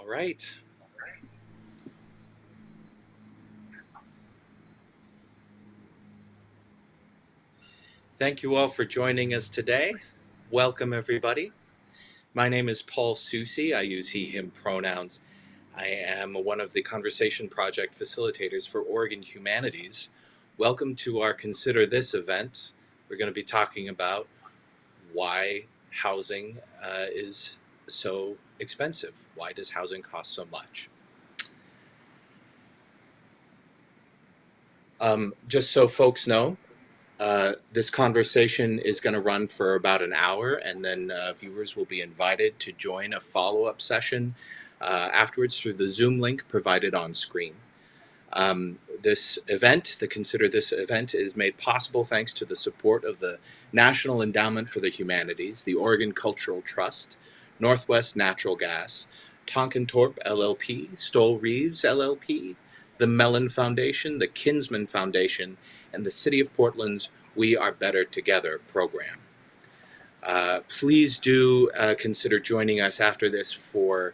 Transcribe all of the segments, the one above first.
All right. Thank you all for joining us today. Welcome, everybody. My name is Paul Susi. I use he, him pronouns. I am one of the Conversation Project facilitators for Oregon Humanities. Welcome to our Consider This event. We're going to be talking about why housing is so expensive. Why does housing cost so much? Just so folks know, this conversation is going to run for about an hour, and then viewers will be invited to join a follow-up session afterwards through the Zoom link provided on screen. This event, the Consider This event, is made possible thanks to the support of the National Endowment for the Humanities, the Oregon Cultural Trust, Northwest Natural Gas, Tonkintorp LLP, Stoll Reeves LLP, the Mellon Foundation, the Kinsman Foundation, and the City of Portland's We Are Better Together program. Please do consider joining us after this for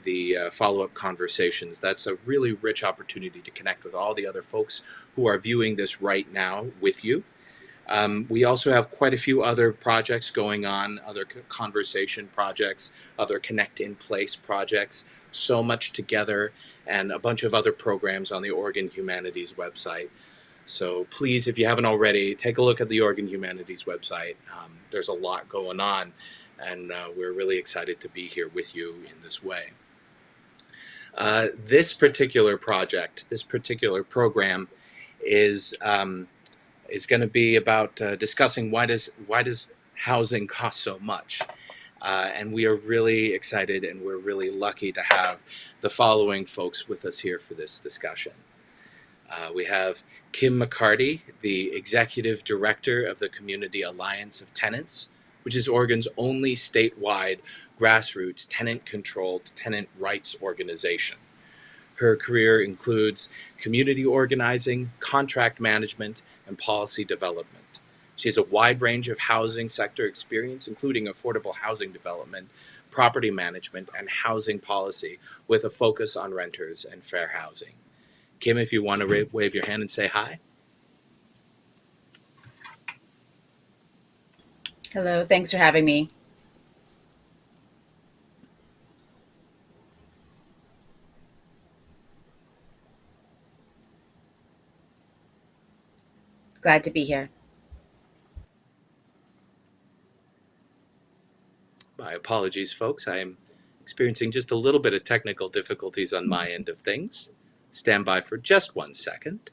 the follow-up conversations. That's a really rich opportunity to connect with all the other folks who are viewing this right now with you. We also have quite a few other projects going on, other conversation projects, other Connect in Place projects, So Much Together, and a bunch of other programs on the Oregon Humanities website. So please, if you haven't already, take a look at the Oregon Humanities website. There's a lot going on, and we're really excited to be here with you in this way. This particular project, this particular program is going to be about discussing why does housing cost so much. And we are really excited, and we're really lucky to have the following folks with us here for this discussion. We have Kim McCarty, the Executive Director of the Community Alliance of Tenants, which is Oregon's only statewide grassroots tenant-controlled tenant rights organization. Her career includes community organizing, contract management, and policy development. She has a wide range of housing sector experience, including affordable housing development, property management, and housing policy, with a focus on renters and fair housing. Kim, if you want to wave your hand and say hi. Hello, thanks for having me. Glad to be here. My apologies, folks. I am experiencing just a little bit of technical difficulties on my end of things. Stand by for just 1 second.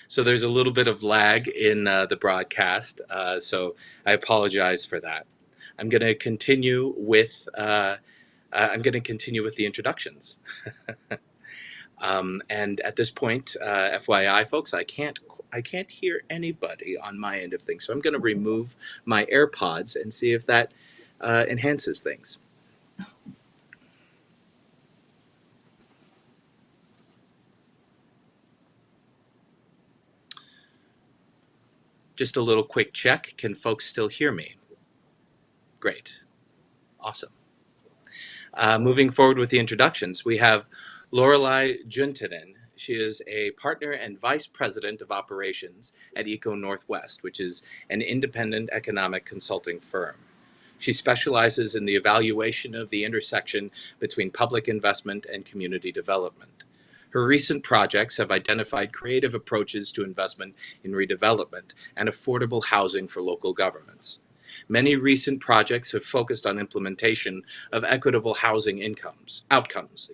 So there's a little bit of lag in the broadcast, so I apologize for that. I'm going to continue with the introductions. And at this point, FYI, folks, I can't hear anybody on my end of things, so I'm going to remove my AirPods and see if that enhances things. Just a little quick check. Can folks still hear me? Great. Awesome. Moving forward with the introductions, we have Lorelei Juntanen. She is a partner and vice president of operations at Eco Northwest, which is an independent economic consulting firm. She specializes in the evaluation of the intersection between public investment and community development. Her recent projects have identified creative approaches to investment in redevelopment and affordable housing for local governments. Many recent projects have focused on implementation of equitable housing outcomes,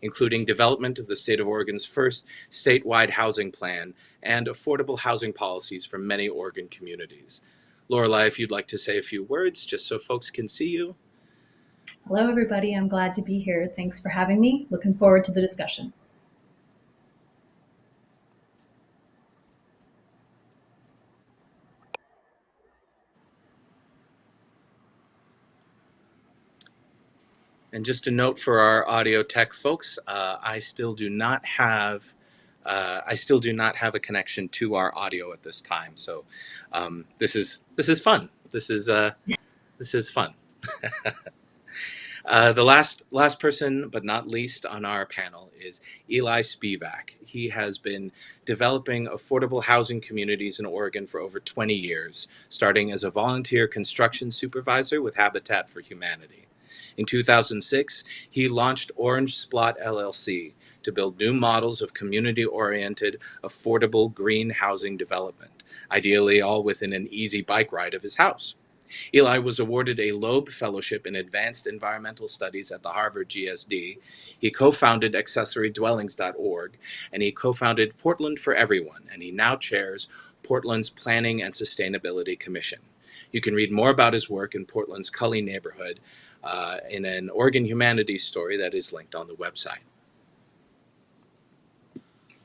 including development of the state of Oregon's first statewide housing plan and affordable housing policies for many Oregon communities. Lorelei, if you'd like to say a few words, just so folks can see you. Hello, everybody. I'm glad to be here. Thanks for having me. Looking forward to the discussion. And just a note for our audio tech folks, I still do not have a connection to our audio at this time. So this is fun. This is fun. The last person, but not least, on our panel is Eli Spivak. He has been developing affordable housing communities in Oregon for over 20 years, starting as a volunteer construction supervisor with Habitat for Humanity. In 2006, he launched Orange Splot LLC to build new models of community-oriented, affordable green housing development, ideally all within an easy bike ride of his house. Eli was awarded a Loeb Fellowship in Advanced Environmental Studies at the Harvard GSD. He co-founded AccessoryDwellings.org, and he co-founded Portland for Everyone, and he now chairs Portland's Planning and Sustainability Commission. You can read more about his work in Portland's Cully neighborhood in an Oregon Humanities story that is linked on the website.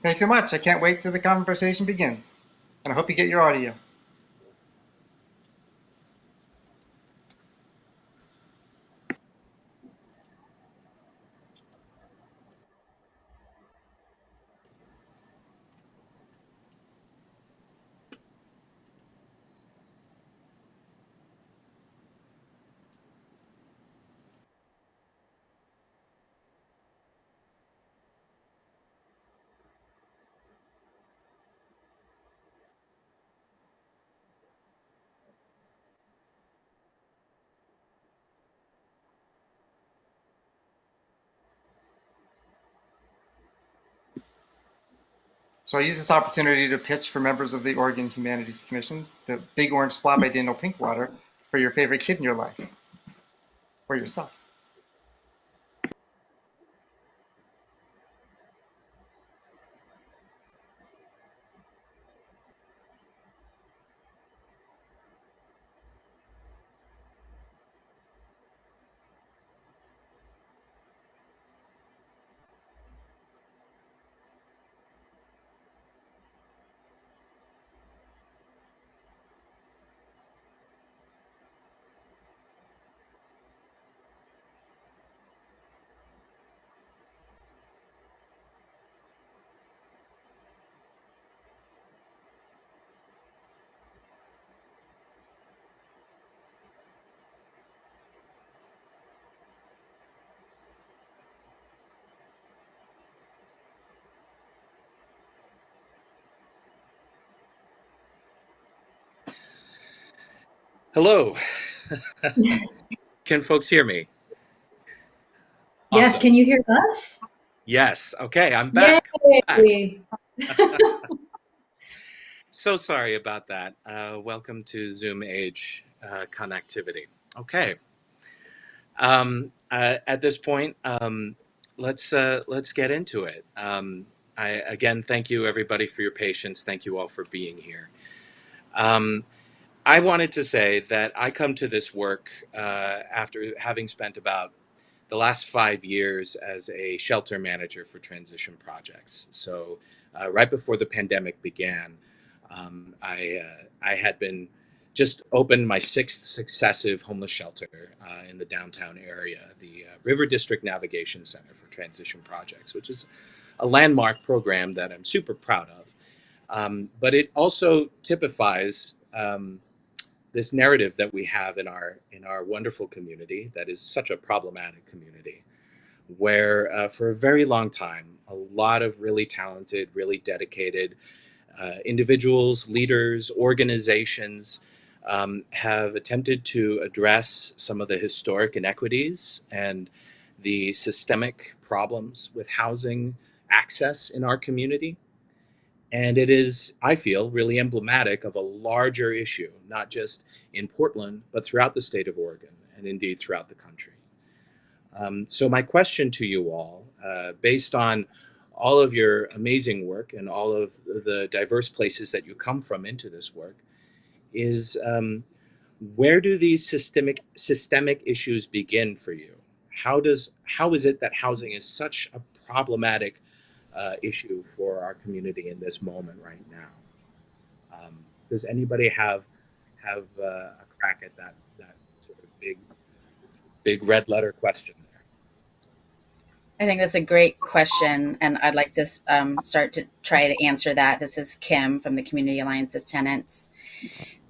Thanks so much. I can't wait till the conversation begins. And I hope you get your audio. So I use this opportunity to pitch for members of the Oregon Humanities Commission, the Big Orange Splot by Daniel Pinkwater, for your favorite kid in your life, or yourself. Hello. Can folks hear me? Yes, Awesome. can you hear us? Yes. Okay, I'm back. Yay! So sorry about that. Welcome to Zoom Age connectivity. Okay. At this point, let's get into it. I again thank you everybody for your patience. Thank you all for being here. I wanted to say that I come to this work after having spent about the last 5 years as a shelter manager for transition projects. So right before the pandemic began, I had been just opened my sixth successive homeless shelter in the downtown area, the River District Navigation Center for Transition Projects, which is a landmark program that I'm super proud of. But it also typifies this narrative that we have in our wonderful community that is such a problematic community, where for a very long time, a lot of really talented, really dedicated individuals, leaders, organizations have attempted to address some of the historic inequities and the systemic problems with housing access in our community. And it is, I feel, really emblematic of a larger issue, not just in Portland, but throughout the state of Oregon and indeed throughout the country. So, my question to you all, based on all of your amazing work and all of the diverse places that you come from into this work, is where do these systemic issues begin for you? How is it that housing is such a problematic issue for our community in this moment right now? Does anybody have a crack at that sort of big red letter question there? I think that's a great question, and I'd like to start to try to answer that. This is Kim from the Community Alliance of Tenants.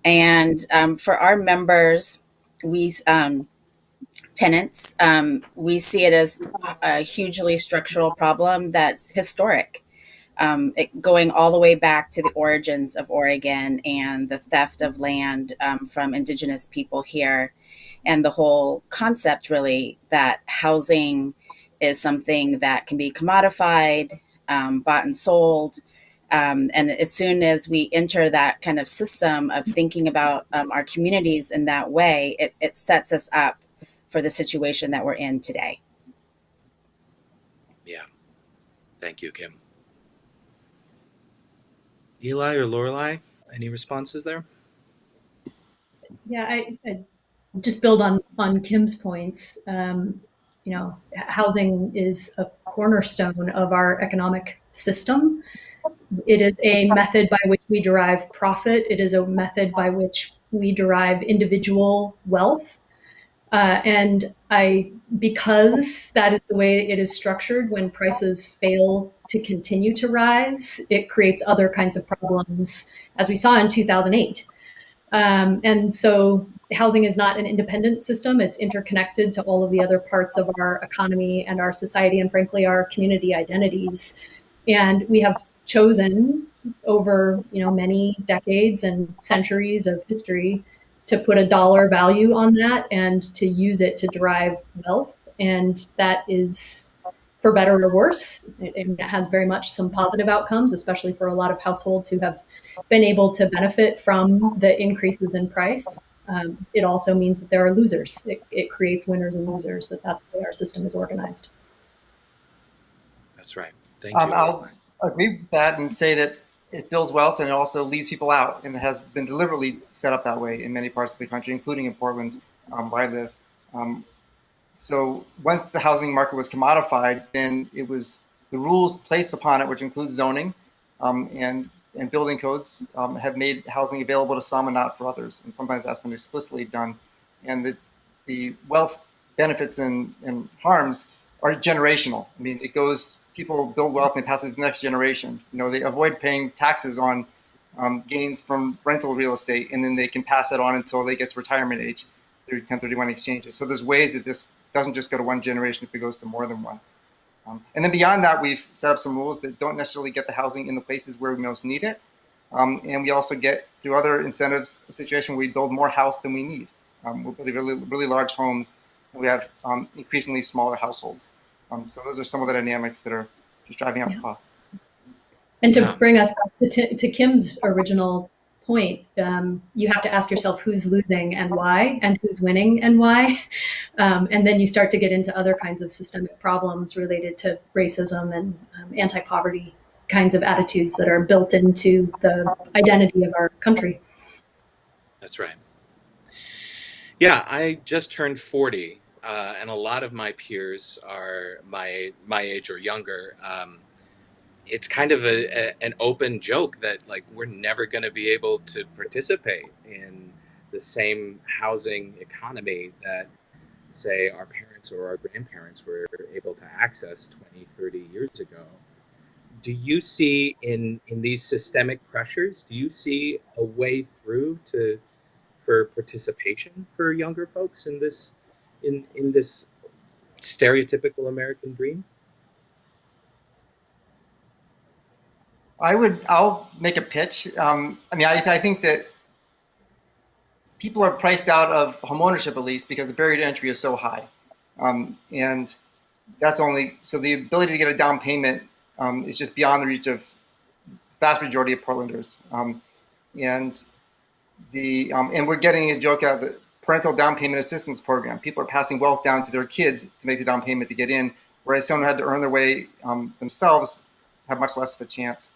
And for our members, we tenants, we see it as a hugely structural problem that's historic, going all the way back to the origins of Oregon and the theft of land from indigenous people here, and the whole concept really that housing is something that can be commodified, bought and sold. And as soon as we enter that kind of system of thinking about our communities in that way, it sets us up for the situation that we're in today. Yeah. Thank you, Kim. Eli or Lorelai, any responses there? Yeah, I just build on Kim's points. Housing is a cornerstone of our economic system. It is a method by which we derive profit. It is a method by which we derive individual wealth. Because that is the way it is structured, when prices fail to continue to rise, it creates other kinds of problems, as we saw in 2008. And so housing is not an independent system. It's interconnected to all of the other parts of our economy and our society, and frankly, our community identities. And we have chosen over, many decades and centuries of history to put a dollar value on that and to use it to derive wealth. And that is, for better or worse, it has very much some positive outcomes, especially for a lot of households who have been able to benefit from the increases in price. It also means that there are losers. It creates winners and losers. That's the way our system is organized. That's right. Thank you. I'll agree with that and say that it builds wealth and it also leaves people out, and it has been deliberately set up that way in many parts of the country, including in Portland, where I live. So once the housing market was commodified, then it was the rules placed upon it, which includes zoning and building codes, have made housing available to some and not for others. And sometimes that's been explicitly done. And the wealth benefits and harms are generational. I mean, people build wealth and they pass it to the next generation. They avoid paying taxes on gains from rental real estate, and then they can pass that on until they get to retirement age through 1031 exchanges. So there's ways that this doesn't just go to one generation if it goes to more than one. And then beyond that, we've set up some rules that don't necessarily get the housing in the places where we most need it. And we also get, through other incentives, a situation where we build more house than we need. We're really large homes, and we have increasingly smaller households. So those are some of the dynamics that are just driving up costs. And to bring us back to Kim's original point, you have to ask yourself who's losing and why, and who's winning and why. And then you start to get into other kinds of systemic problems related to racism and anti-poverty kinds of attitudes that are built into the identity of our country. That's right. Yeah, I just turned 40, and a lot of my peers are my age or younger. It's kind of an open joke that we're never going to be able to participate in the same housing economy that, say, our parents or our grandparents were able to access 20, 30 years ago. Do you see in these systemic pressures, do you see a way through for participation for younger folks in this stereotypical American dream? I'll make a pitch. I think that people are priced out of homeownership, at least, because the barrier to entry is so high. And that's so the ability to get a down payment is just beyond the reach of the vast majority of Portlanders. And we're getting a joke out of the parental down payment assistance program. People are passing wealth down to their kids to make the down payment to get in, whereas someone who had to earn their way themselves have much less of a chance.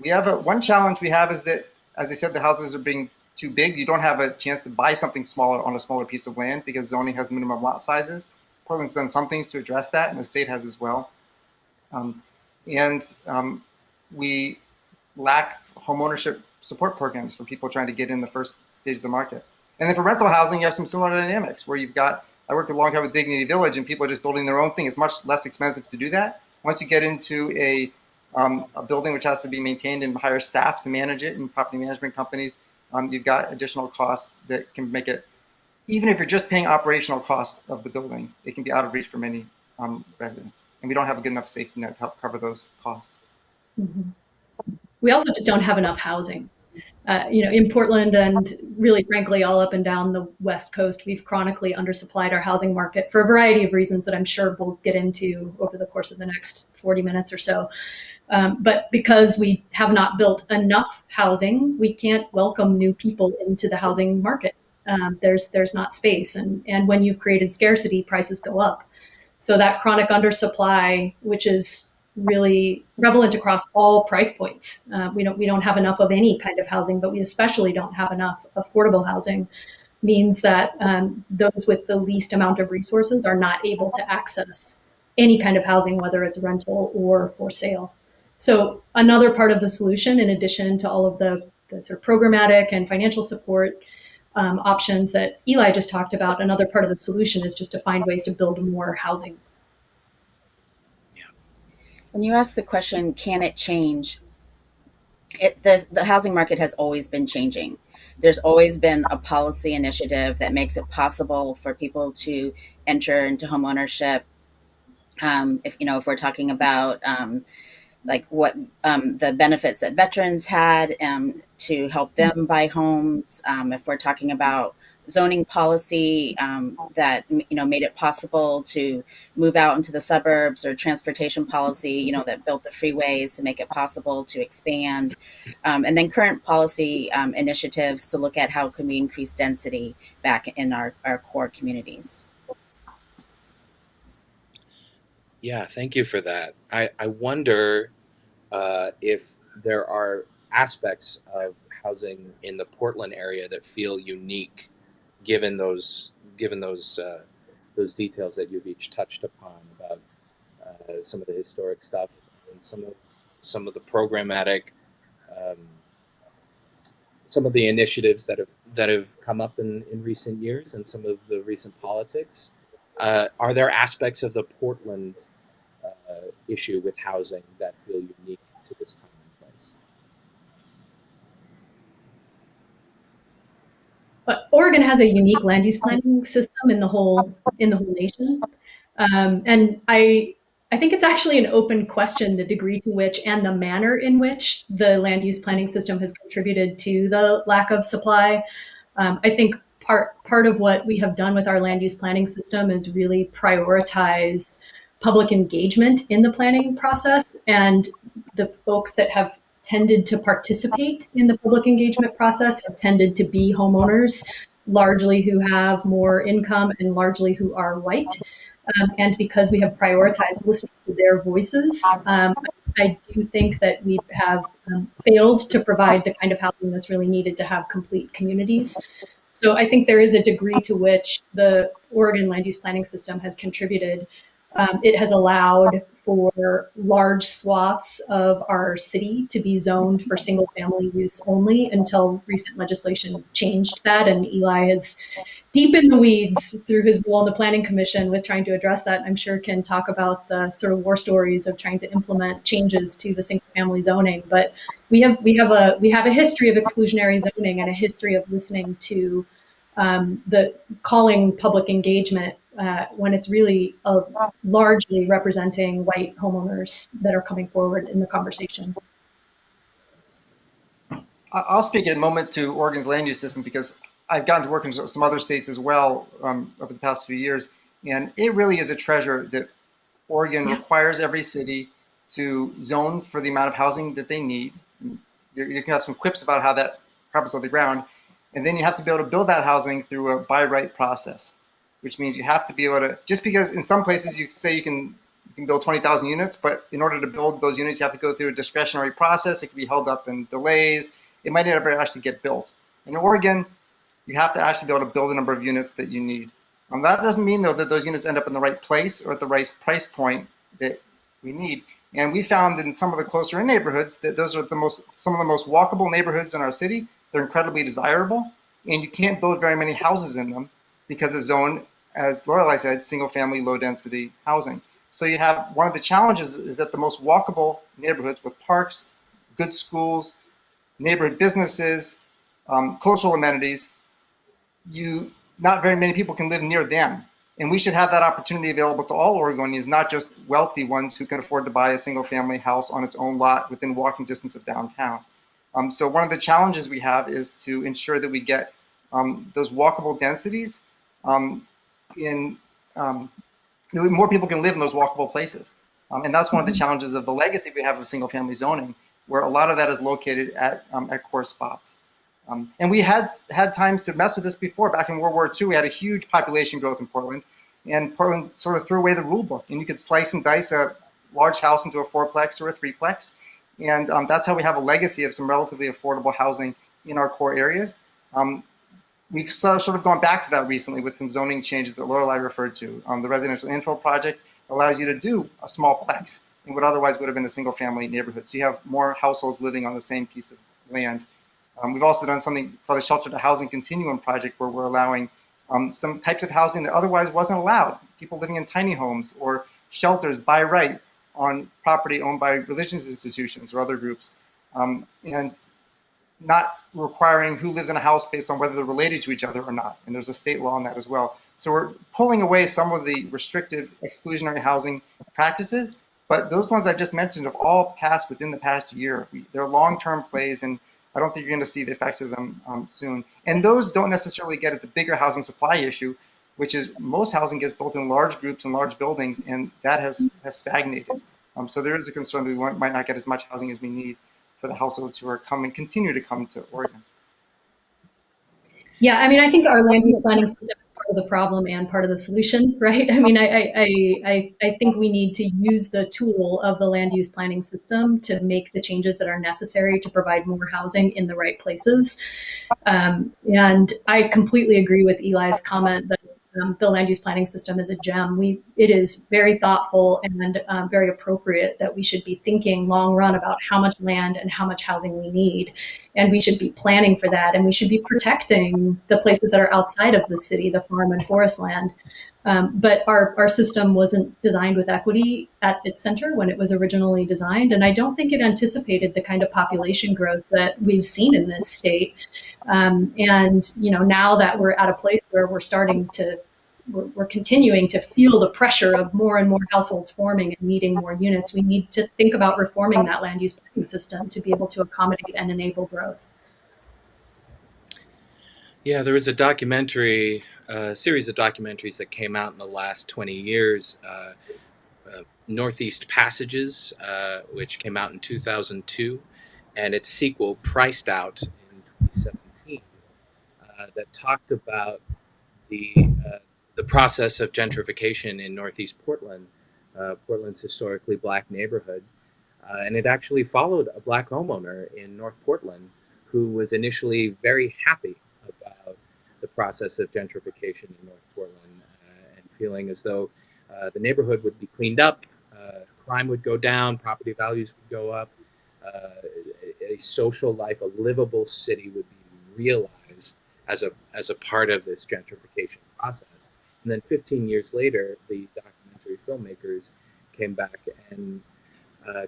We have one challenge we have is that, as I said, the houses are being too big. You don't have a chance to buy something smaller on a smaller piece of land because zoning has minimum lot sizes. Portland's done some things to address that, and the state has as well. We lack homeownership support programs for people trying to get in the first stage of the market. And then for rental housing, you have some similar dynamics where you've got I worked a long time with Dignity Village, and people are just building their own thing. It's much less expensive to do that. Once you get into a building which has to be maintained and hire staff to manage it, and property management companies, you've got additional costs that can make it, even if you're just paying operational costs of the building, it can be out of reach for many residents. And we don't have a good enough safety net to help cover those costs. Mm-hmm. We also just don't have enough housing. In Portland and really, frankly, all up and down the West Coast, we've chronically undersupplied our housing market for a variety of reasons that I'm sure we'll get into over the course of the next 40 minutes or so. But because we have not built enough housing, we can't welcome new people into the housing market. There's not space. And when you've created scarcity, prices go up. So that chronic undersupply, which is really prevalent across all price points. We don't have enough of any kind of housing, but we especially don't have enough affordable housing, means that those with the least amount of resources are not able to access any kind of housing, whether it's rental or for sale. So another part of the solution, in addition to all of the sort of programmatic and financial support options that Eli just talked about, another part of the solution is just to find ways to build more housing. When you ask the question, can it change? The housing market has always been changing. There's always been a policy initiative that makes it possible for people to enter into home ownership. If we're talking about like what the benefits that veterans had to help them buy homes, if we're talking about zoning policy that made it possible to move out into the suburbs, or transportation policy that built the freeways to make it possible to expand, and then current policy initiatives to look at how can we increase density back in our core communities. Yeah, thank you for that. I wonder if there are aspects of housing in the Portland area that feel unique, given those details that you've each touched upon about some of the historic stuff and some of the programmatic, um, some of the initiatives that have come up in recent years, and some of the recent politics. Are there aspects of the Portland issue with housing that feel unique to this time and place? But Oregon has a unique land use planning system in the whole nation, and I think it's actually an open question, the degree to which and the manner in which the land use planning system has contributed to the lack of supply. I think part of what we have done with our land use planning system is really prioritize public engagement in the planning process, and the folks that have tended to participate in the public engagement process have tended to be homeowners, largely who have more income and largely who are white. And because we have prioritized listening to their voices, I do think that we have failed to provide the kind of housing that's really needed to have complete communities. So I think there is a degree to which the Oregon land use planning system has contributed. It has allowed for large swaths of our city to be zoned for single family use only, until recent legislation changed that. And Eli is deep in the weeds through his role on the Planning Commission with trying to address that. I'm sure can talk about the sort of war stories of trying to implement changes to the single family zoning. But we have a history of exclusionary zoning and a history of listening to the calling public engagement when it's really largely representing white homeowners that are coming forward in the conversation. I'll speak in a moment to Oregon's land use system, because I've gotten to work in some other states as well over the past few years, and it really is a treasure that Oregon requires every city to zone for the amount of housing that they need. You can have some quips about how that happens on the ground, and then you have to be able to build that housing through a by right process, which means you have to be able to, just because in some places you say you can build 20,000 units, but in order to build those units, you have to go through a discretionary process. It can be held up in delays. It might never actually get built. In Oregon, you have to actually be able to build the number of units that you need. That doesn't mean, though, that those units end up in the right place or at the right price point that we need. And we found in some of the closer in neighborhoods that those are some of the most walkable neighborhoods in our city. They're incredibly desirable, and you can't build very many houses in them because the zone as Lorelei said, single-family, low-density housing. So you have one of the challenges is that the most walkable neighborhoods with parks, good schools, neighborhood businesses, cultural amenities, not very many people can live near them. And we should have that opportunity available to all Oregonians, not just wealthy ones who can afford to buy a single family house on its own lot within walking distance of downtown. So one of the challenges we have is to ensure that we get those walkable densities in more people can live in those walkable places. And that's one of the challenges of the legacy we have of single family zoning, where a lot of that is located at core spots. And we had times to mess with this before. Back in World War II, we had a huge population growth in Portland, and Portland sort of threw away the rule book, and you could slice and dice a large house into a fourplex or a threeplex. And that's how we have a legacy of some relatively affordable housing in our core areas. We've sort of gone back to that recently with some zoning changes that Lorelei referred to. The residential infill project allows you to do a small plex in what otherwise would have been a single family neighborhood. So you have more households living on the same piece of land. We've also done something called a shelter to housing continuum project, where we're allowing some types of housing that otherwise wasn't allowed. People living in tiny homes or shelters by right on property owned by religious institutions or other groups, and not requiring who lives in a house based on whether they're related to each other or not. And there's a state law on that as well. So we're pulling away some of the restrictive exclusionary housing practices, but those ones I just mentioned have all passed within the past year. They're long-term plays, and I don't think you're going to see the effects of them soon. And those don't necessarily get at the bigger housing supply issue, which is most housing gets built in large groups and large buildings, and that has stagnated. So there is a concern that we might not get as much housing as we need for the households who are continue to come to Oregon. Yeah, I mean, I think our land use planning system is part of the problem and part of the solution, right? I mean, I think we need to use the tool of the land use planning system to make the changes that are necessary to provide more housing in the right places. And I completely agree with Eli's comment that the land use planning system is a gem. It is very thoughtful and very appropriate that we should be thinking long run about how much land and how much housing we need. And we should be planning for that. And we should be protecting the places that are outside of the city, the farm and forest land. But our system wasn't designed with equity at its center when it was originally designed. And I don't think it anticipated the kind of population growth that we've seen in this state. And, now that we're at a place where we're continuing to feel the pressure of more and more households forming and needing more units, we need to think about reforming that land use planning system to be able to accommodate and enable growth. Yeah, there was a series of documentaries that came out in the last 20 years. Northeast Passages, which came out in 2002, and its sequel, Priced Out, in 2017, that talked about the process of gentrification in Northeast Portland, Portland's historically black neighborhood. And it actually followed a black homeowner in North Portland who was initially very happy about the process of gentrification in North Portland, and feeling as though the neighborhood would be cleaned up, crime would go down, property values would go up, a social life, a livable city would be realized as a part of this gentrification process. And then 15 years later, the documentary filmmakers came back and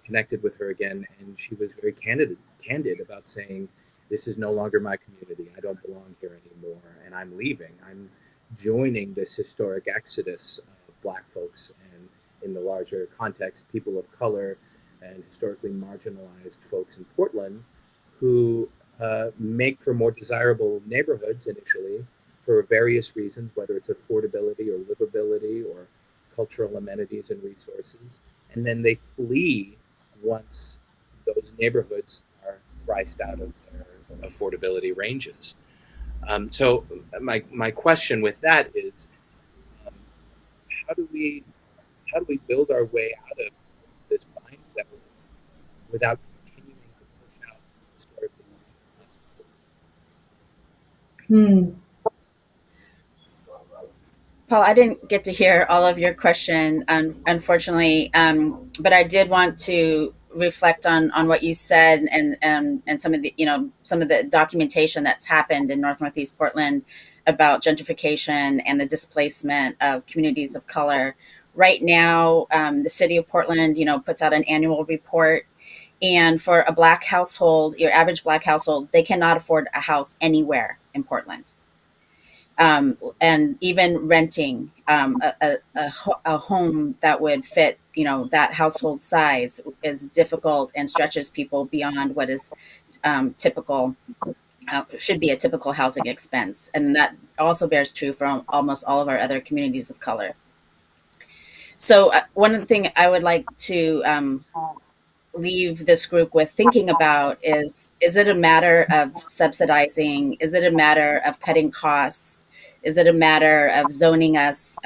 connected with her again, and she was very candid about saying, this is no longer my community. I don't belong here anymore, and I'm leaving. I'm joining this historic exodus of black folks, and in the larger context, people of color and historically marginalized folks in Portland who make for more desirable neighborhoods initially for various reasons, whether it's affordability or livability or cultural amenities and resources. And then they flee once those neighborhoods are priced out of their affordability ranges. So my question with that is, how do we build our way out of this bind that we're in without continuing to push out historically marginalized groups? Paul, I didn't get to hear all of your question, unfortunately, but I did want to reflect on what you said and some of the some of the documentation that's happened in Northeast Portland about gentrification and the displacement of communities of color. Right now, the city of Portland, puts out an annual report, and for a Black household, your average Black household, they cannot afford a house anywhere in Portland. And even renting a home that would fit, that household size is difficult and stretches people beyond what is typical, should be a typical housing expense. And that also bears true for almost all of our other communities of color. So one of the things I would like to leave this group with thinking about is it a matter of subsidizing? Is it a matter of cutting costs? Is it a matter of zoning us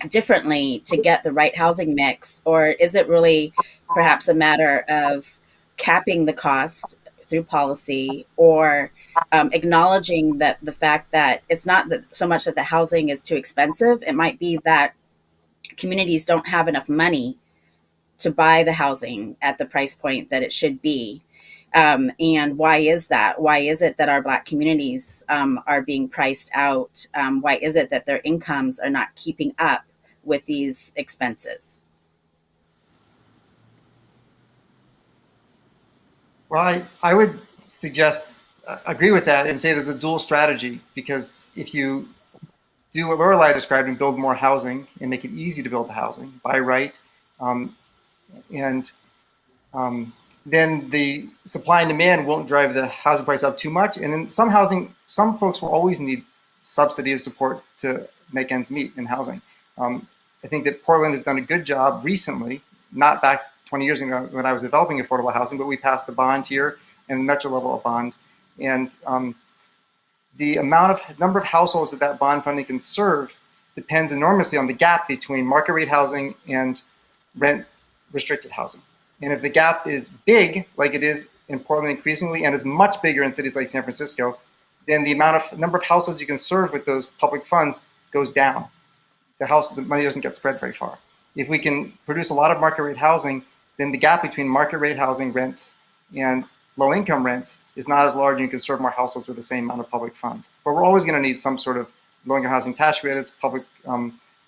differently to get the right housing mix? Or is it really perhaps a matter of capping the cost through policy, or acknowledging that the fact that it's not that so much that the housing is too expensive, it might be that communities don't have enough money to buy the housing at the price point that it should be. And why is that? Why is it that our Black communities are being priced out? Why is it that their incomes are not keeping up with these expenses? Well, I would suggest, agree with that and say there's a dual strategy, because if you do what Lorelei described and build more housing and make it easy to build the housing by right, and then the supply and demand won't drive the housing price up too much. And then some folks will always need subsidy or support to make ends meet in housing. I think that Portland has done a good job recently, not back 20 years ago when I was developing affordable housing, but we passed the bond tier and the metro level of bond. And the number of households that bond funding can serve depends enormously on the gap between market rate housing and rent restricted housing. And if the gap is big, like it is in Portland increasingly, and it's much bigger in cities like San Francisco, then the number of households you can serve with those public funds goes down. The money doesn't get spread very far. If we can produce a lot of market rate housing, then the gap between market rate housing rents and low income rents is not as large, and you can serve more households with the same amount of public funds. But we're always going to need some sort of low income housing tax credits, public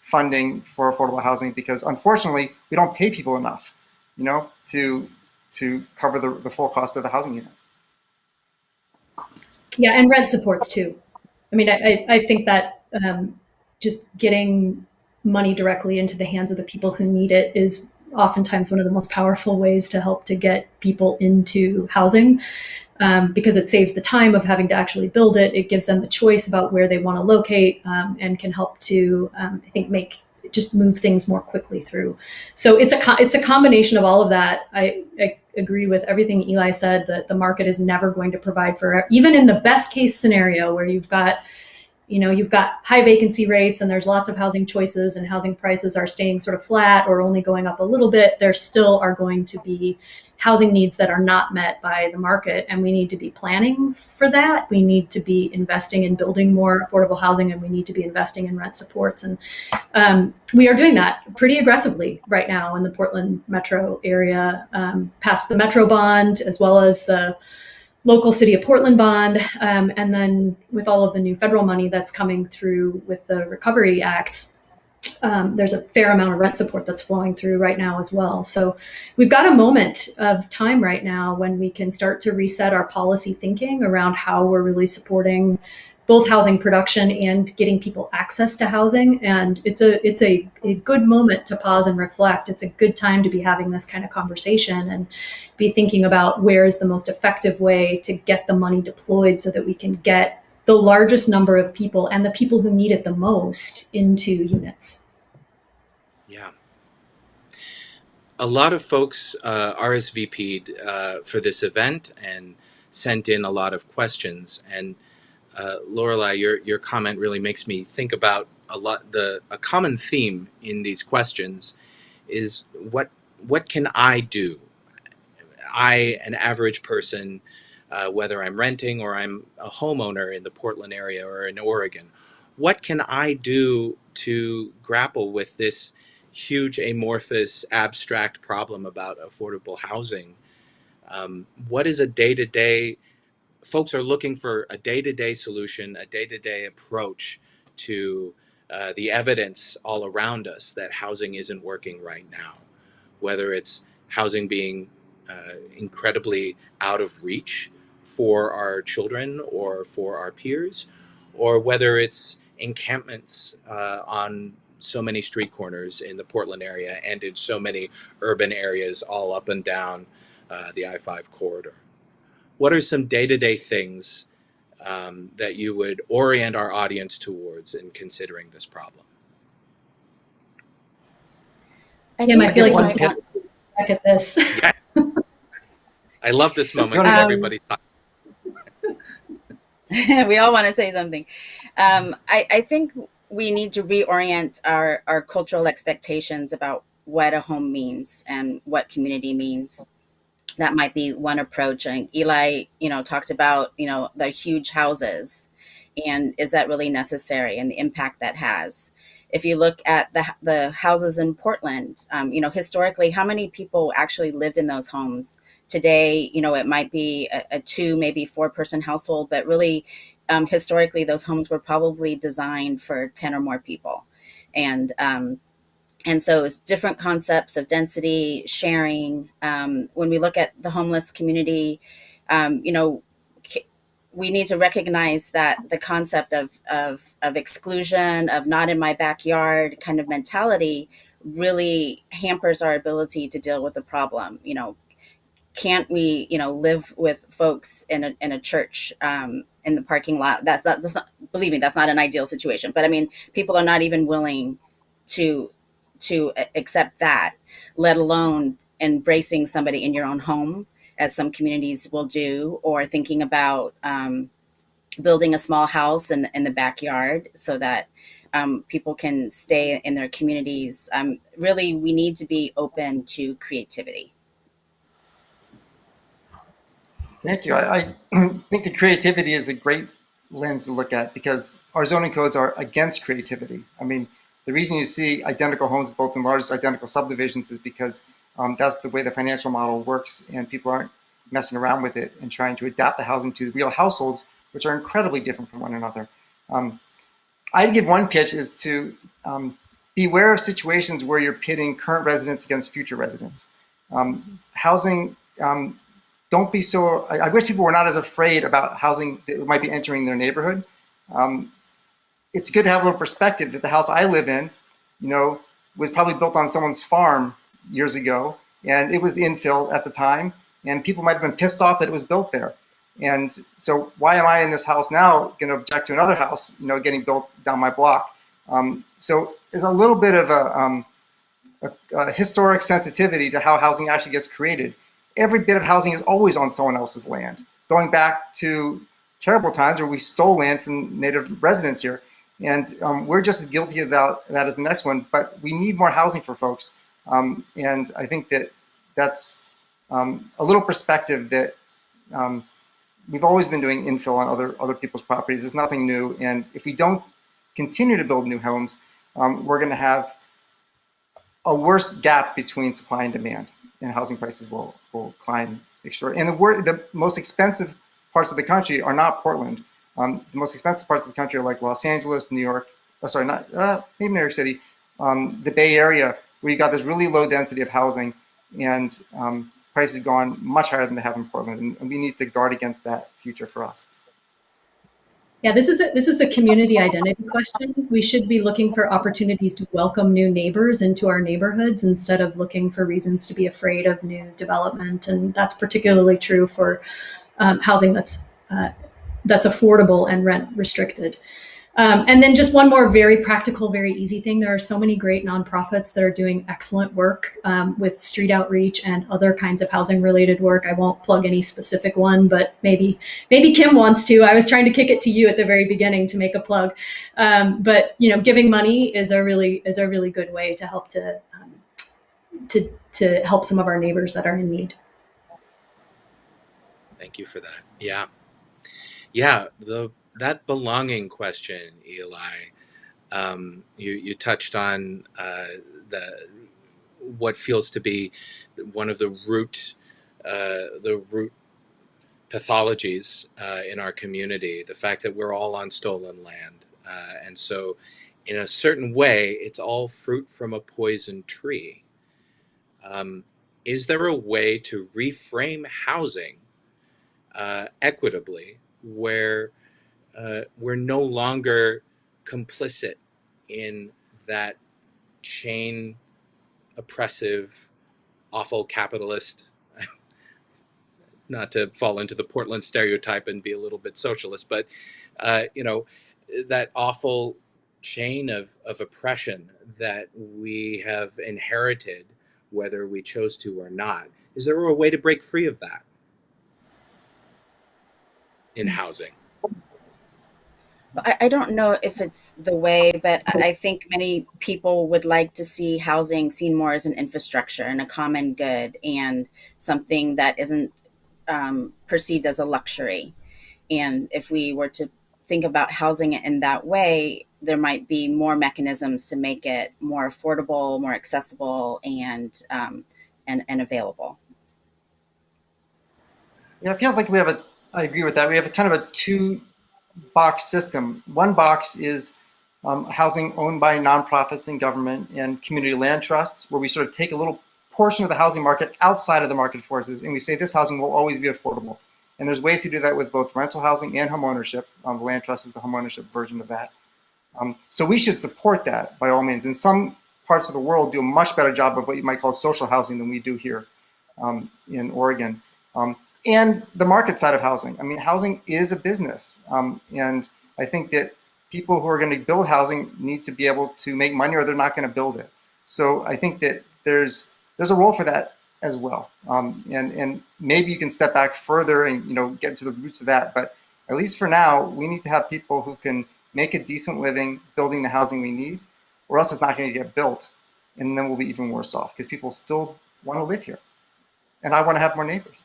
funding for affordable housing, because unfortunately we don't pay people enough, to cover the full cost of the housing unit. Yeah, and rent supports too. I mean, I think that just getting money directly into the hands of the people who need it is oftentimes one of the most powerful ways to help to get people into housing, because it saves the time of having to actually build it. It gives them the choice about where they want to locate, and can help to, I think, just move things more quickly through. So it's a combination of all of that. I agree with everything Eli said, that the market is never going to provide for, even in the best case scenario where you've got high vacancy rates and there's lots of housing choices and housing prices are staying sort of flat or only going up a little bit, there still are going to be housing needs that are not met by the market. And we need to be planning for that. We need to be investing in building more affordable housing, and we need to be investing in rent supports. And we are doing that pretty aggressively right now in the Portland metro area, past the metro bond, as well as the local city of Portland bond. And then with all of the new federal money that's coming through with the Recovery Acts, there's a fair amount of rent support that's flowing through right now as well. So we've got a moment of time right now when we can start to reset our policy thinking around how we're really supporting both housing production and getting people access to housing. And it's a good moment to pause and reflect. It's a good time to be having this kind of conversation and be thinking about where is the most effective way to get the money deployed so that we can get the largest number of people and the people who need it the most into units. Yeah. A lot of folks RSVP'd for this event and sent in a lot of questions. And Lorelei, your comment really makes me think about a common theme in these questions is what can I do? An average person, whether I'm renting or I'm a homeowner in the Portland area or in Oregon, what can I do to grapple with this huge amorphous abstract problem about affordable housing. What is a day-to-day, folks are looking for a day-to-day solution, a day-to-day approach to the evidence all around us that housing isn't working right now, whether it's housing being incredibly out of reach for our children or for our peers, or whether it's encampments on so many street corners in the Portland area and in so many urban areas all up and down the I-5 corridor. What are some day-to-day things that you would orient our audience towards in considering this problem? Kim, I feel like one you pitch. want to back at this. Yeah, I love this moment Go when ahead. everybody's talking. We all want to say something. I think we need to reorient our cultural expectations about what a home means and what community means. That might be one approach. And Eli, talked about, the huge houses, and is that really necessary, and the impact that has. If you look at the houses in Portland, historically, how many people actually lived in those homes? Today, it might be a 2, maybe 4-person household, but really, historically, those homes were probably designed for 10 or more people. And so it's different concepts of density, sharing. When we look at the homeless community, we need to recognize that the concept of exclusion, of not in my backyard kind of mentality, really hampers our ability to deal with the problem. Can't we, live with folks in a church in the parking lot? That's not, believe me, that's not an ideal situation. But I mean, people are not even willing to accept that, let alone embracing somebody in your own home, as some communities will do, or thinking about building a small house in the backyard so that people can stay in their communities. Really, we need to be open to creativity. Thank you. I think the creativity is a great lens to look at because our zoning codes are against creativity. I mean, the reason you see identical homes built in large identical subdivisions is because that's the way the financial model works, and people aren't messing around with it and trying to adapt the housing to real households, which are incredibly different from one another. I'd give one pitch is to beware of situations where you're pitting current residents against future residents. Housing, don't be so, I wish people were not as afraid about housing that might be entering their neighborhood. It's good to have a little perspective that the house I live in, was probably built on someone's farm years ago, and it was the infill at the time, and people might have been pissed off that it was built there. And so why am I in this house now going to object to another house, getting built down my block? So there's a little bit of a historic sensitivity to how housing actually gets created. Every bit of housing is always on someone else's land, going back to terrible times where we stole land from native residents here. And we're just as guilty of that as the next one, but we need more housing for folks. And I think that's a little perspective that we've always been doing infill on other people's properties. It's nothing new. And if we don't continue to build new homes, we're going to have a worse gap between supply and demand, and housing prices will climb extraordinarily. And the most expensive parts of the country are not Portland. The most expensive parts of the country are like Los Angeles, New York, maybe New York City, the Bay Area, where you got this really low density of housing, and prices gone much higher than they have in Portland. And we need to guard against that future for us. Yeah, this is a community identity question. We should be looking for opportunities to welcome new neighbors into our neighborhoods instead of looking for reasons to be afraid of new development. And that's particularly true for housing that's affordable and rent restricted. And then just one more very practical, very easy thing. There are so many great nonprofits that are doing excellent work with street outreach and other kinds of housing related work. I won't plug any specific one, but maybe Kim wants to. I was trying to kick it to you at the very beginning to make a plug. But giving money is a really good way to help to help some of our neighbors that are in need. Thank you for that. Yeah. That belonging question, Eli, you touched on what feels to be one of the root pathologies in our community, the fact that we're all on stolen land. And so, in a certain way, it's all fruit from a poisoned tree. Is there a way to reframe housing equitably where we're no longer complicit in that chain oppressive, awful capitalist, not to fall into the Portland stereotype and be a little bit socialist, but you know, that awful chain of oppression that we have inherited, whether we chose to or not? Is there a way to break free of that in housing? I don't know if it's the way, but I think many people would like to see housing seen more as an infrastructure and a common good and something that isn't perceived as a luxury. And if we were to think about housing in that way, there might be more mechanisms to make it more affordable, more accessible, and available. Yeah, it feels like I agree with that. We have a kind of a two-box system. One box is housing owned by nonprofits and government and community land trusts, where we sort of take a little portion of the housing market outside of the market forces, and we say this housing will always be affordable. And there's ways to do that with both rental housing and homeownership. The land trust is the homeownership version of that. So we should support that by all means. And some parts of the world do a much better job of what you might call social housing than we do here in Oregon. And the market side of housing. I mean, housing is a business. And I think that people who are going to build housing need to be able to make money or they're not going to build it. So I think that there's a role for that as well. And maybe you can step back further and get to the roots of that. But at least for now, we need to have people who can make a decent living building the housing we need, or else it's not going to get built. And then we'll be even worse off because people still want to live here. And I want to have more neighbors.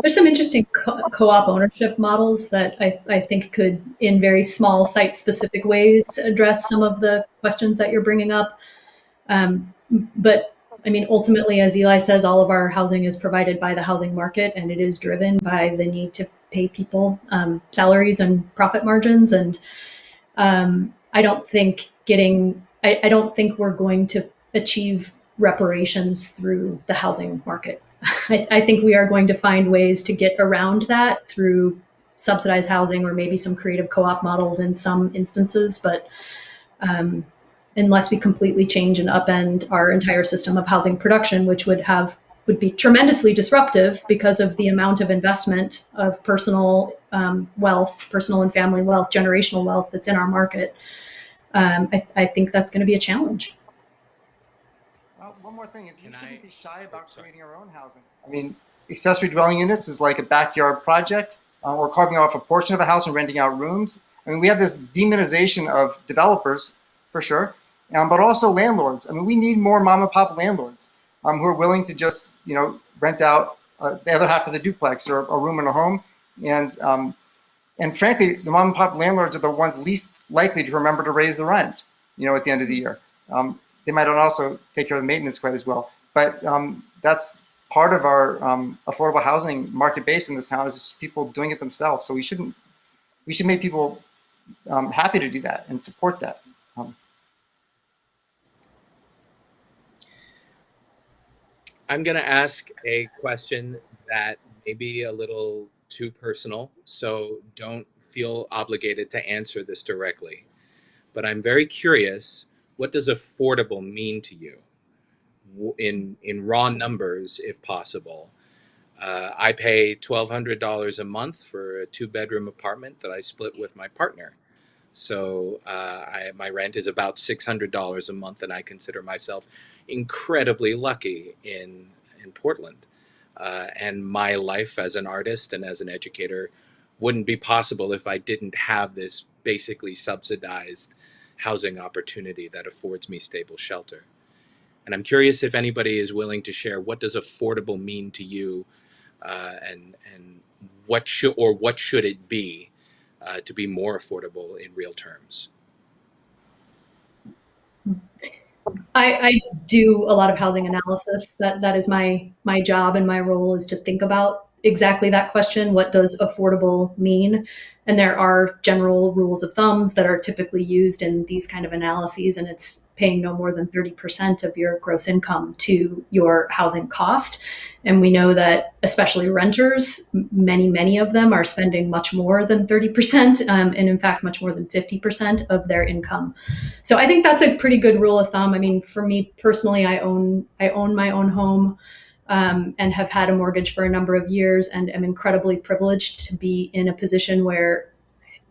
There's some interesting co-op ownership models that I think could, in very small site-specific ways, address some of the questions that you're bringing up. But I mean, ultimately, as Eli says, all of our housing is provided by the housing market, and it is driven by the need to pay people salaries and profit margins. And I don't think I don't think we're going to achieve reparations through the housing market. I think we are going to find ways to get around that through subsidized housing or maybe some creative co-op models in some instances. But unless we completely change and upend our entire system of housing production, which would be tremendously disruptive because of the amount of investment of personal wealth, personal and family wealth, generational wealth that's in our market, I think that's going to be a challenge. One more thing is we shouldn't be shy about creating our own housing. I mean, accessory dwelling units is like a backyard project, or carving off a portion of a house and renting out rooms. I mean, we have this demonization of developers, for sure, but also landlords. I mean, we need more mom and pop landlords who are willing to just, rent out the other half of the duplex or a room in a home. And frankly, the mom and pop landlords are the ones least likely to remember to raise the rent, at the end of the year. They might not also take care of the maintenance quite as well. But that's part of our affordable housing market base in this town is just people doing it themselves. So we should make people happy to do that and support that. I'm going to ask a question that may be a little too personal, so don't feel obligated to answer this directly. But I'm very curious, what does affordable mean to you in raw numbers, if possible? I pay $1,200 a month for a 2-bedroom apartment that I split with my partner. So my rent is about $600 a month, and I consider myself incredibly lucky in Portland. And my life as an artist and as an educator wouldn't be possible if I didn't have this basically subsidized housing opportunity that affords me stable shelter. And I'm curious if anybody is willing to share, what does affordable mean to you, and what should it be to be more affordable in real terms? I do a lot of housing analysis. That is my job, and my role is to think about exactly that question. What does affordable mean? And there are general rules of thumbs that are typically used in these kind of analyses, and it's paying no more than 30% of your gross income to your housing cost. And we know that especially renters, many of them are spending much more than 30%, and in fact, much more than 50% of their income. So I think that's a pretty good rule of thumb. I mean, for me personally, I own my own home, and have had a mortgage for a number of years, and am incredibly privileged to be in a position where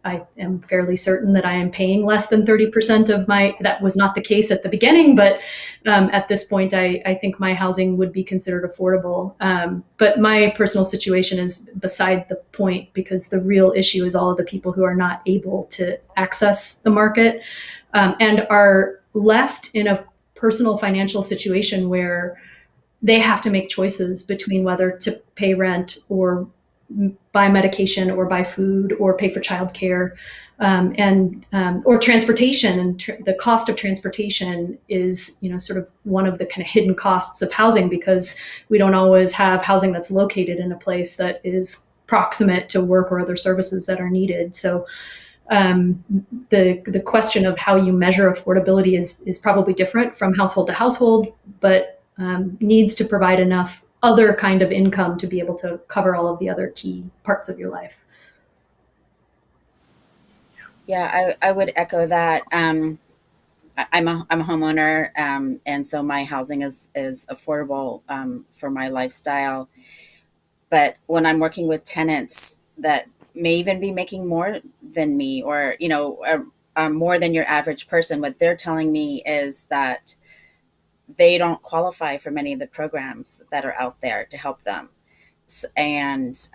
I am fairly certain that I am paying less than 30% of my. That was not the case at the beginning, but at this point, I think my housing would be considered affordable. But my personal situation is beside the point, because the real issue is all of the people who are not able to access the market, and are left in a personal financial situation where they have to make choices between whether to pay rent, or buy medication, or buy food, or pay for childcare, and or transportation. And the cost of transportation is, sort of one of the kind of hidden costs of housing, because we don't always have housing that's located in a place that is proximate to work or other services that are needed. So the question of how you measure affordability is probably different from household to household, but needs to provide enough other kind of income to be able to cover all of the other key parts of your life. Yeah, I would echo that. I'm a homeowner, and so my housing is affordable for my lifestyle. But when I'm working with tenants that may even be making more than me, or more than your average person, what they're telling me is that they don't qualify for many of the programs that are out there to help them, and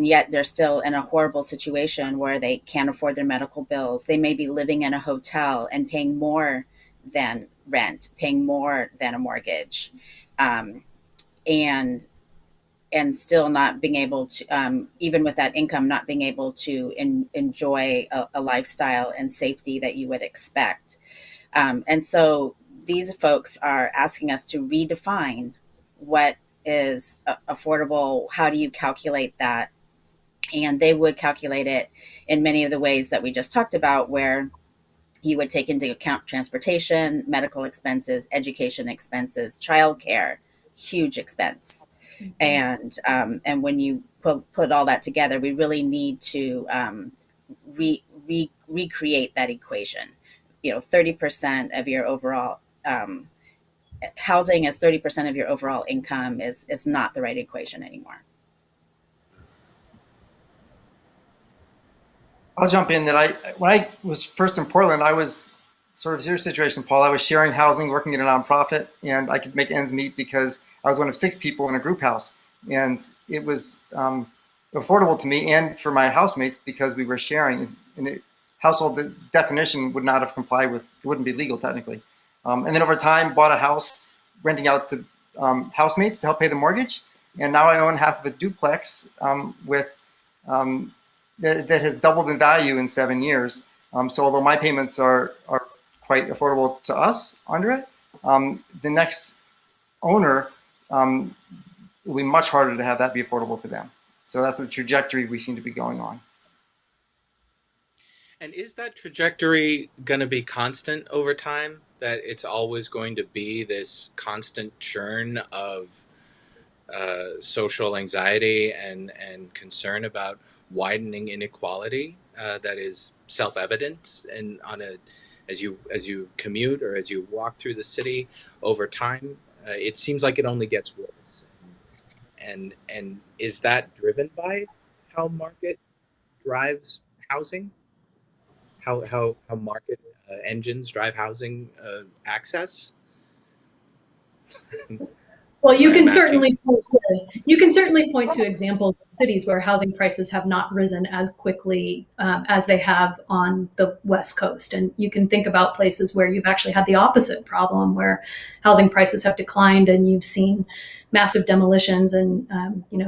yet they're still in a horrible situation where they can't afford their medical bills. They may be living in a hotel and paying more than rent, paying more than a mortgage, and still not being able to, even with that income, not being able to enjoy a lifestyle and safety that you would expect. And so these folks are asking us to redefine what is affordable. How do you calculate that? And they would calculate it in many of the ways that we just talked about, where you would take into account transportation, medical expenses, education expenses, childcare, huge expense. And when you put all that together, we really need to recreate that equation. 30% of your overall housing as 30% of your overall income is not the right equation anymore. I'll jump in that when I was first in Portland, I was sort of your situation, Paul. I was sharing housing, working in a nonprofit, and I could make ends meet because I was one of 6 people in a group house. And it was affordable to me and for my housemates because we were sharing. And household definition would not have complied with, it wouldn't be legal technically. And then over time, bought a house, renting out to housemates to help pay the mortgage. And now I own half of a duplex that has doubled in value in 7 years. So although my payments are quite affordable to us under it, the next owner will be much harder to have that be affordable to them. So that's the trajectory we seem to be going on. And is that trajectory going to be constant over time? That it's always going to be this constant churn of social anxiety and concern about widening inequality that is self-evident and as you commute or as you walk through the city over time? It seems like it only gets worse. And is that driven by how market drives housing? How market engines drive housing access? Well, you can certainly point to examples of cities where housing prices have not risen as quickly as they have on the West Coast, and you can think about places where you've actually had the opposite problem, where housing prices have declined, and you've seen massive demolitions and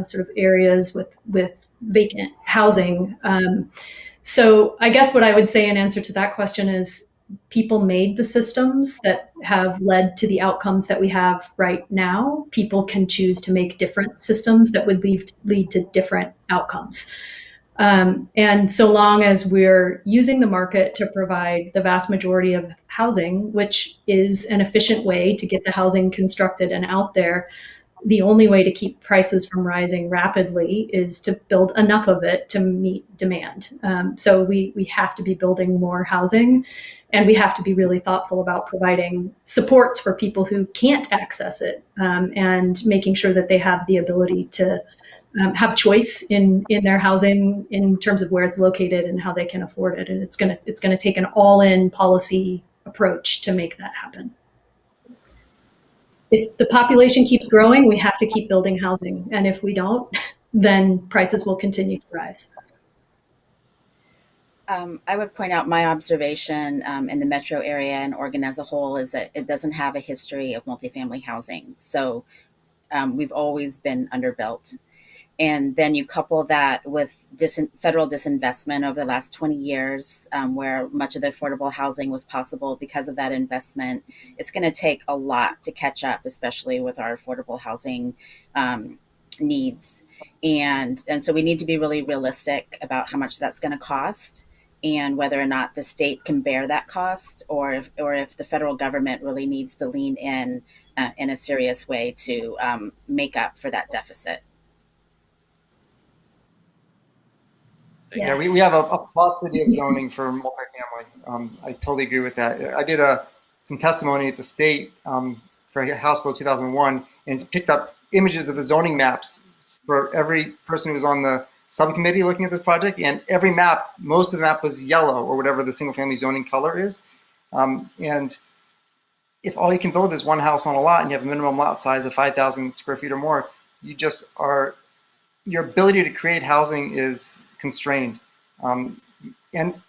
sort of areas with vacant housing. So I guess what I would say in answer to that question is, people made the systems that have led to the outcomes that we have right now. People can choose to make different systems that would lead to different outcomes. And so long as we're using the market to provide the vast majority of housing, which is an efficient way to get the housing constructed and out there, the only way to keep prices from rising rapidly is to build enough of it to meet demand. So we have to be building more housing, and we have to be really thoughtful about providing supports for people who can't access it, and making sure that they have the ability to have choice in their housing in terms of where it's located and how they can afford it. And it's gonna take an all-in policy approach to make that happen. If the population keeps growing, we have to keep building housing. And if we don't, then prices will continue to rise. I would point out my observation in the metro area and Oregon as a whole is that it doesn't have a history of multifamily housing. So we've always been underbuilt. And then you couple that with federal disinvestment over the last 20 years, where much of the affordable housing was possible because of that investment. It's going to take a lot to catch up, especially with our affordable housing needs. And so we need to be really realistic about how much that's going to cost and whether or not the state can bear that cost, or if the federal government really needs to lean in a serious way to make up for that deficit. Yeah, we have a paucity of zoning for multifamily. I totally agree with that. I did some testimony at the state for House Bill 2001 and picked up images of the zoning maps for every person who was on the subcommittee looking at this project, and every map, most of the map was yellow or whatever the single family zoning color is. And if all you can build is one house on a lot and you have a minimum lot size of 5,000 square feet or more, your ability to create housing is constrained. And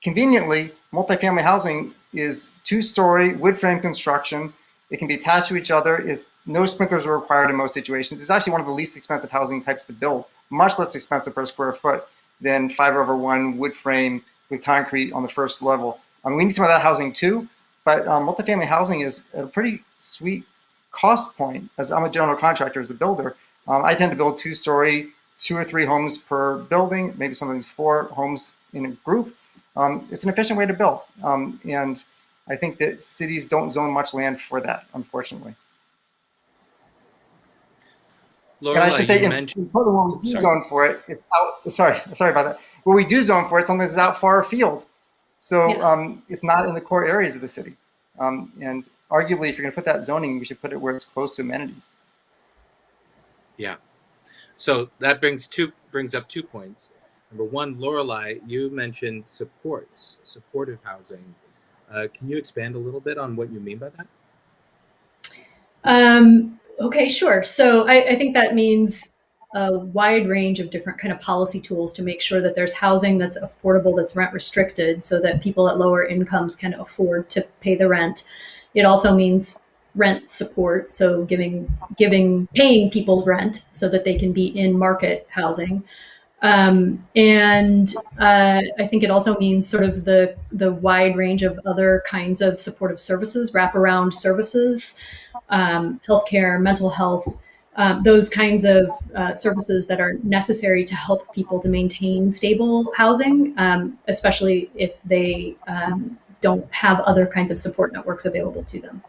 conveniently, multifamily housing is 2-story wood frame construction. It can be attached to each other. No sprinklers are required in most situations. It's actually one of the least expensive housing types to build, much less expensive per square foot than 5/1 wood frame with concrete on the first level. We need some of that housing too, but multifamily housing is a pretty sweet cost point. As I'm a general contractor, as a builder, I tend to build 2-story, 2 or 3 homes per building, maybe sometimes 4 homes in a group. It's an efficient way to build. And I think that cities don't zone much land for that, unfortunately. Laura, and I should say, in Portland, when we do zone for it, it's out. Sorry about that. Where we do zone for it, something that's out far afield. So it's not in the core areas of the city. And arguably, if you're going to put that zoning, we should put it where it's close to amenities. Yeah. So that brings up 2 points. Number one, Lorelei, you mentioned supportive housing. Can you expand a little bit on what you mean by that? Okay, sure. So I think that means a wide range of different kind of policy tools to make sure that there's housing that's affordable, that's rent restricted, so that people at lower incomes can afford to pay the rent. It also means rent support, so paying people rent so that they can be in market housing. And I think it also means sort of the wide range of other kinds of supportive services, wraparound services, healthcare, mental health, those kinds of services that are necessary to help people to maintain stable housing, especially if they don't have other kinds of support networks available to them.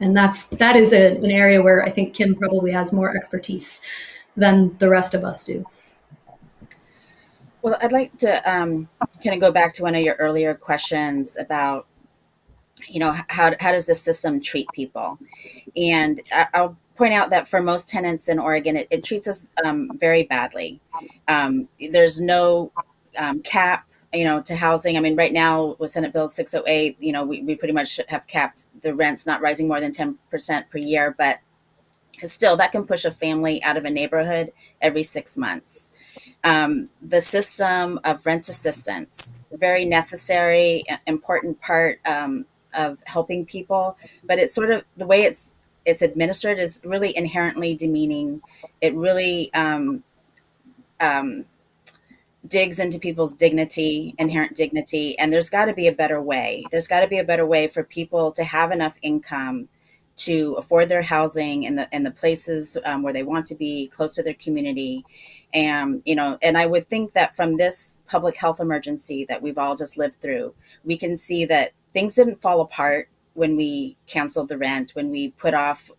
And that is an area where I think Kim probably has more expertise than the rest of us do. Well, I'd like to kind of go back to one of your earlier questions about, how does this system treat people? And I'll point out that for most tenants in Oregon, it treats us very badly. There's no cap, to housing. I mean, right now with Senate Bill 608, we pretty much have capped the rents not rising more than 10% per year, but still that can push a family out of a neighborhood every 6 months. The system of rent assistance, very necessary, important part of helping people, but it's sort of the way it's administered is really inherently demeaning. It really digs into people's dignity, inherent dignity, and there's got to be a better way. There's got to be a better way for people to have enough income to afford their housing in the places where they want to be, close to their community. And and I would think that from this public health emergency that we've all just lived through, we can see that things didn't fall apart when we canceled the rent, when we put off,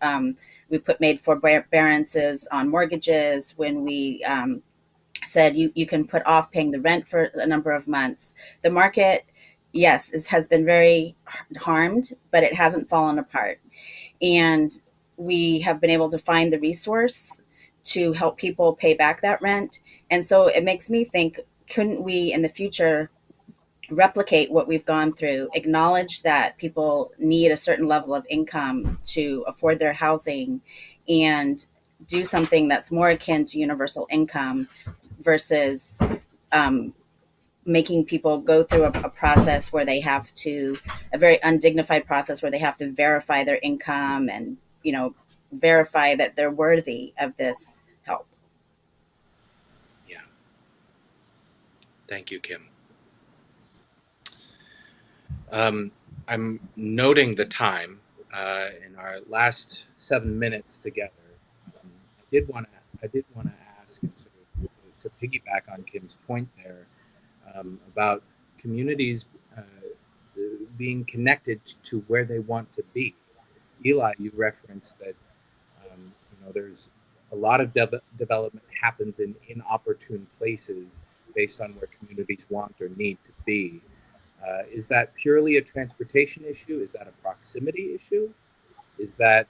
made forbearances on mortgages, when we said you can put off paying the rent for a number of months. The market, yes, has been very harmed, but it hasn't fallen apart. And we have been able to find the resource to help people pay back that rent. And so it makes me think, couldn't we in the future replicate what we've gone through, acknowledge that people need a certain level of income to afford their housing, and do something that's more akin to universal income versus making people go through a process where they have to, a very undignified process where they have to verify their income and, verify that they're worthy of this help. Yeah. Thank you, Kim. I'm noting the time in our last 7 minutes together. I did want to ask, and sort of to piggyback on Kim's point there, about communities being connected to where they want to be. Eli, you referenced that there's a lot of development happens in inopportune places based on where communities want or need to be. Is that purely a transportation issue? Is that a proximity issue? Is that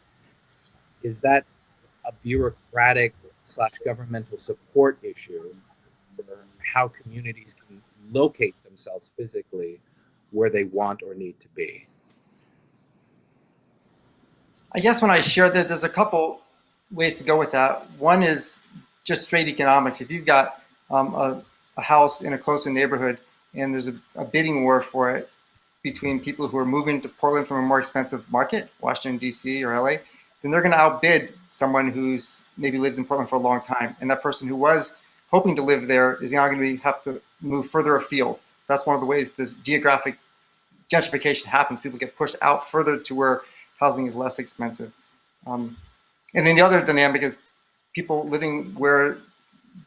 a bureaucratic / governmental support issue for how communities can locate themselves physically where they want or need to be? I guess when I share that, there's a couple ways to go with that. One is just straight economics. If you've got a house in a closer neighborhood and there's a bidding war for it between people who are moving to Portland from a more expensive market, Washington, D.C. or L.A., then they're going to outbid someone who's maybe lived in Portland for a long time. And that person who was hoping to live there is now going to have to move further afield. That's one of the ways this geographic gentrification happens. People get pushed out further to where housing is less expensive. And then the other dynamic is people living where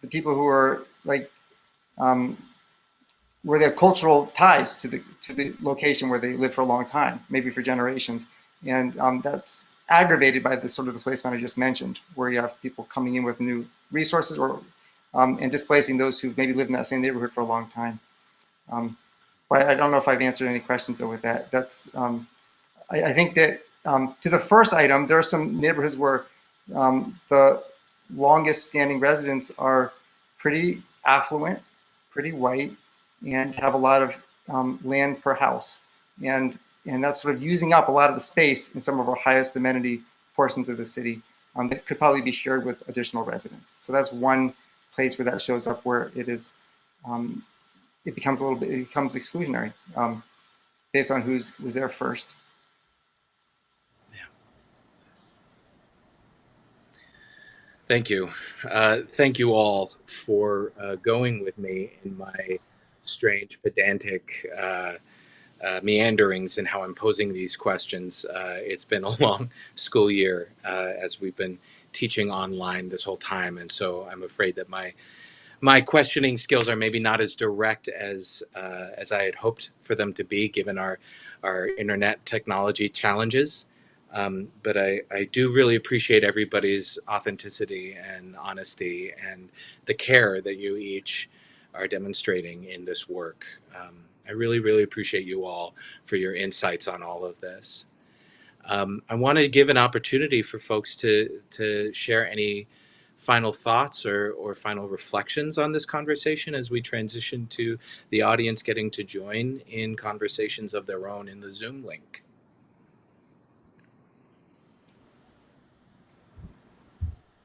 the people who are like, where they have cultural ties to the location where they live for a long time, maybe for generations. And that's aggravated by the sort of displacement I just mentioned, where you have people coming in with new resources or and displacing those who maybe lived in that same neighborhood for a long time. But I don't know if I've answered any questions with that. That's I think that to the first item, there are some neighborhoods where the longest standing residents are pretty affluent, pretty white, and have a lot of land per house. And that's sort of using up a lot of the space in some of our highest amenity portions of the city that could probably be shared with additional residents. So that's one place where that shows up, where it is, it becomes exclusionary based on who's there first. Thank you. Thank you all for going with me in my strange, pedantic meanderings in how I'm posing these questions. It's been a long school year as we've been teaching online this whole time, and so I'm afraid that my questioning skills are maybe not as direct as I had hoped for them to be, given our internet technology challenges. But I do really appreciate everybody's authenticity and honesty and the care that you each are demonstrating in this work. I really, really appreciate you all for your insights on all of this. I want to give an opportunity for folks to share any final thoughts or final reflections on this conversation as we transition to the audience getting to join in conversations of their own in the Zoom link.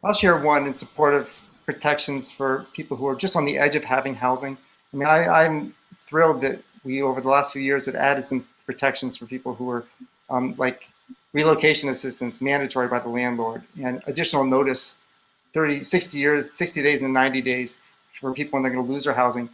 I'll share one in support of protections for people who are just on the edge of having housing. I mean, I'm thrilled that we, over the last few years, have added some protections for people who are like relocation assistance, mandatory by the landlord, and additional notice, 60 days and 90 days for people when they're going to lose their housing.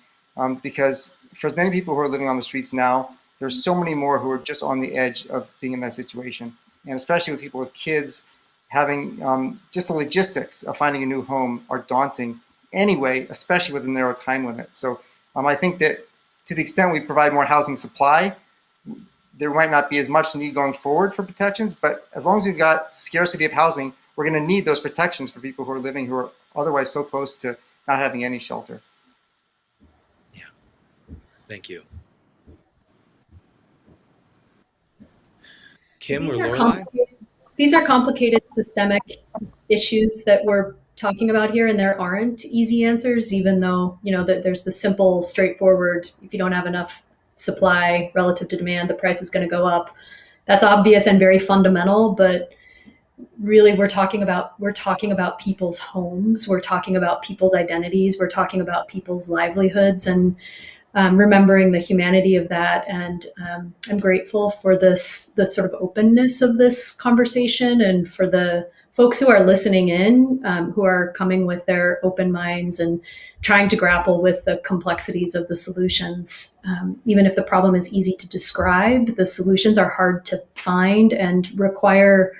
because for as many people who are living on the streets now, there's so many more who are just on the edge of being in that situation. And especially with people with kids, having just the logistics of finding a new home are daunting anyway, especially with a narrow time limit. So I think that to the extent we provide more housing supply, there might not be as much need going forward for protections, but as long as we've got scarcity of housing, we're going to need those protections for people who are living who are otherwise so close to not having any shelter. Yeah, thank you. Kim or These are Lorelai? complicated, these are complicated systemic issues that we're talking about here, and there aren't easy answers, even though, there's the simple, straightforward, if you don't have enough supply relative to demand, the price is going to go up. That's obvious and very fundamental, but really we're talking about people's homes, we're talking about people's identities, we're talking about people's livelihoods, and remembering the humanity of that. And I'm grateful for the sort of openness of this conversation, and for the folks who are listening in, who are coming with their open minds and trying to grapple with the complexities of the solutions. Even if the problem is easy to describe, the solutions are hard to find and require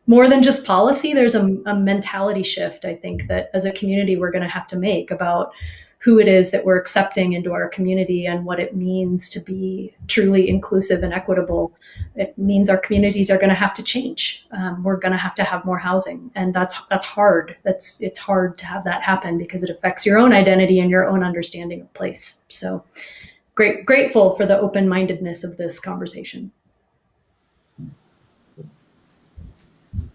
more than just policy. There's a mentality shift, I think, that as a community we're going to have to make about who it is that we're accepting into our community and what it means to be truly inclusive and equitable. It means our communities are going to have to change. We're going to have more housing, and that's hard. It's hard to have that happen because it affects your own identity and your own understanding of place. So grateful for the open-mindedness of this conversation.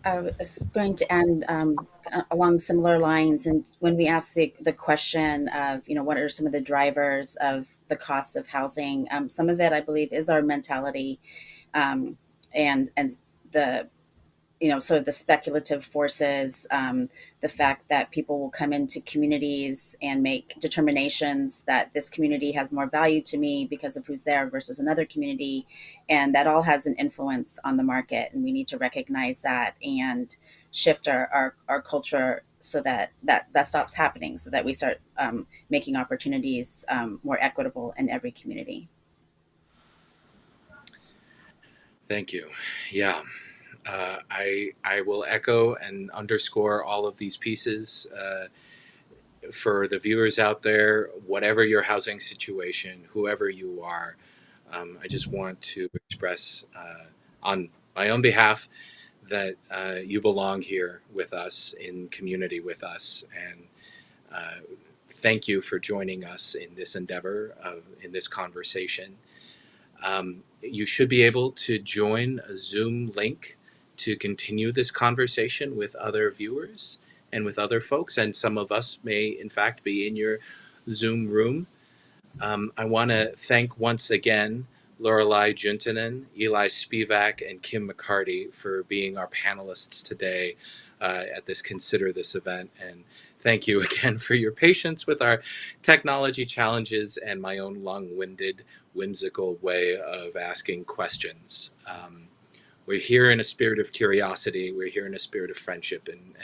I was going to end along similar lines. And when we asked the question of, what are some of the drivers of the cost of housing, some of it, I believe, is our mentality, and the sort of the speculative forces, the fact that people will come into communities and make determinations that this community has more value to me because of who's there versus another community. And that all has an influence on the market. And we need to recognize that and shift our culture so that stops happening, so that we start making opportunities more equitable in every community. Thank you. Yeah. I will echo and underscore all of these pieces. For the viewers out there, whatever your housing situation, whoever you are, I just want to express on my own behalf that you belong here with us, in community with us, and thank you for joining us in this endeavor, in this conversation. You should be able to join a Zoom link to continue this conversation with other viewers and with other folks, and some of us may in fact be in your Zoom room. I want to thank once again Lorelai Juntanen, Eli Spivak, and Kim McCarty for being our panelists today at this Consider This event. And thank you again for your patience with our technology challenges and my own long-winded, whimsical way of asking questions. We're here in a spirit of curiosity. We're here in a spirit of friendship, and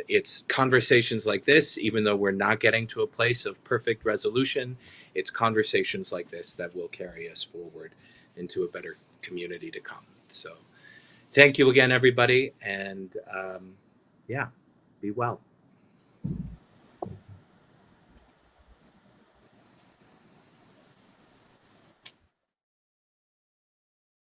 it's conversations like this, even though we're not getting to a place of perfect resolution, it's conversations like this that will carry us forward into a better community to come. So thank you again, everybody, and be well.